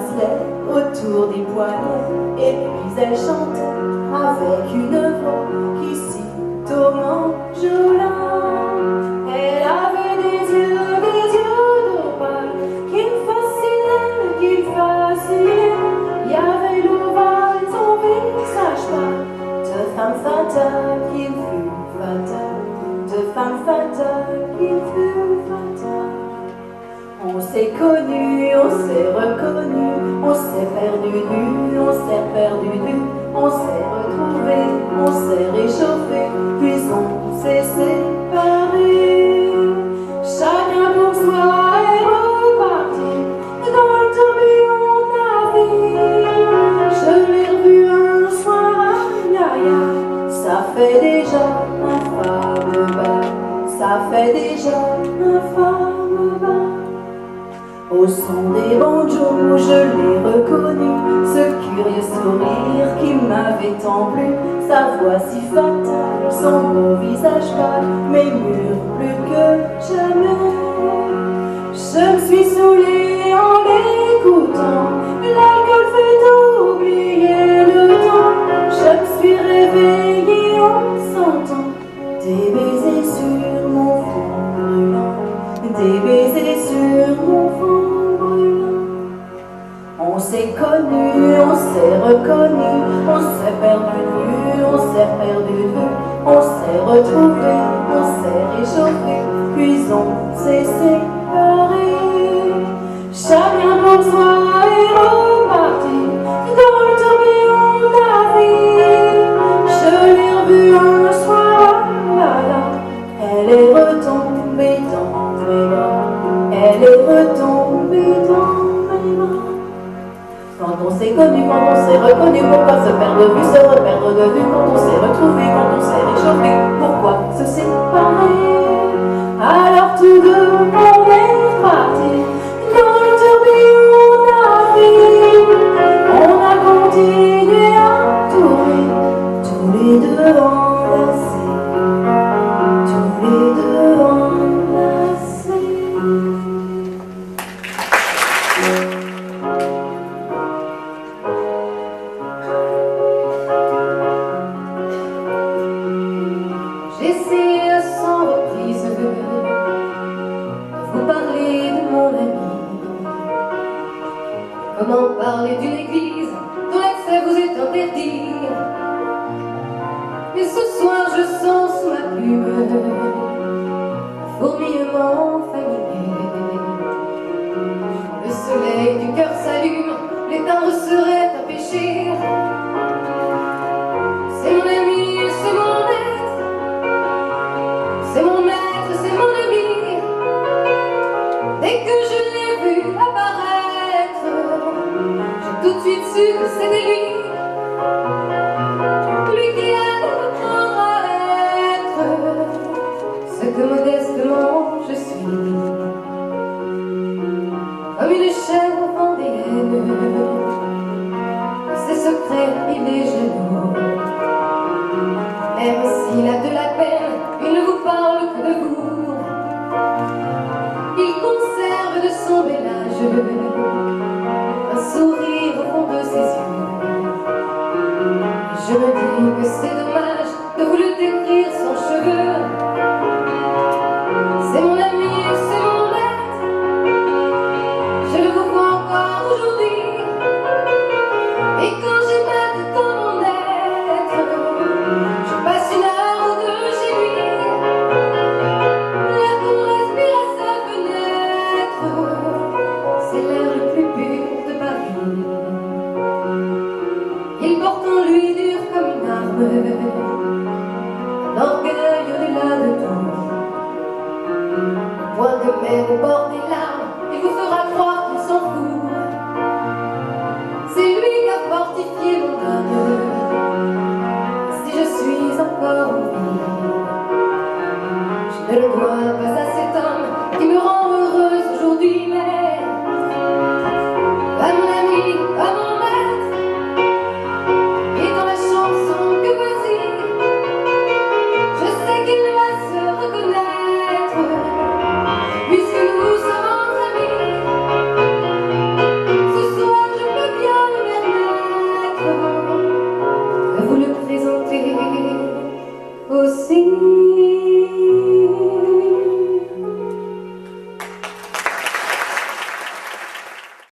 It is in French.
bracelets autour des poignets, et puis elle chante avec une voix qui sitôt m'enjôla. Elle avait des yeux d'opale qui me fascinaient, qui me fascinaient. Il y avait l'ovale, son visage pâle, de femme fatale qu'il fut fatale, de femme fatale qu'il fut fatale. On s'est connus, on s'est reconnus, on s'est perdu de vue, on s'est perdu de vue, on s'est retrouvés, on s'est réchauffés, puis on s'est séparés. Chacun pour soi est reparti dans le tourbillon de la vie. Je l'ai revu un soir à Gaïa, ça fait déjà un femme bas, ça fait déjà un femme bas. Au son des banjos, je l'ai reconnu, ce curieux sourire qui m'avait tant plu, sa voix si fatale, son beau visage pâle, mais mûr plus que jamais. Je me suis saoulée en l'écoutant, l'alcool fait oublier le temps. Je me suis réveillée en sentant des baisers sur mon front brûlant, des baisers sur mon front. On s'est connus, on s'est reconnus, on s'est perdu de vue, on s'est perdu de vue, on s'est retrouvés, on s'est réchauffés, puis on s'est séparés. Chacun pour soi est reparti dans le tourbillon de la vie. Je l'ai revue un soir, là, elle est retombée dans mes bras, elle est retombée dans mes bras. Quand on s'est connu, quand on s'est reconnu, pourquoi se perdre de vue, se reperdre de vue? Quand on s'est retrouvé, quand on s'est réchauffé, pourquoi se séparer? Alors tous deux on est partis dans le tourbillon de la vie. On a continué à tourner, tous les deux enlacés, tous les deux enlacés. J'essaie à 100 reprises de vous parler de mon ami. Comment parler d'une église dont l'accès vous est interdit? Et ce soir je sens sous ma plume un fourmillement familier. Le soleil du cœur s'allume, l'éteindre serait un péché. C'est mon ami, c'est mon maître, c'est mon maître, c'est mon ami. Dès que je l'ai vu apparaître, j'ai tout de suite su que c'était lui. Lui qui allait m'apprendre à être ce que modestement je suis. Comme une chèvre vendéenne, ses secrets il est jaloux. Même s'il a de la peine, il ne vous parle que de vous. Il conserve de son bel âge un sourire au fond de ses yeux. Je me dis que c'est dommage de vous le décrire sans cheveux. C'est mon ami, c'est mon maître, je le vous vois encore aujourd'hui. Et quand j'ai mal dans mon être, je passe une heure ou deux chez lui. L'air qu'on respire à sa fenêtre, c'est l'air le plus pur de Paris. Il porte en lui dur comme une arme, l'orgueil au-delà de tout. Au point que même au bord des larmes, il vous fera croire qu'il s'en fout. C'est lui qui a fortifié mon âme. Si je suis encore en vie, je ne le dois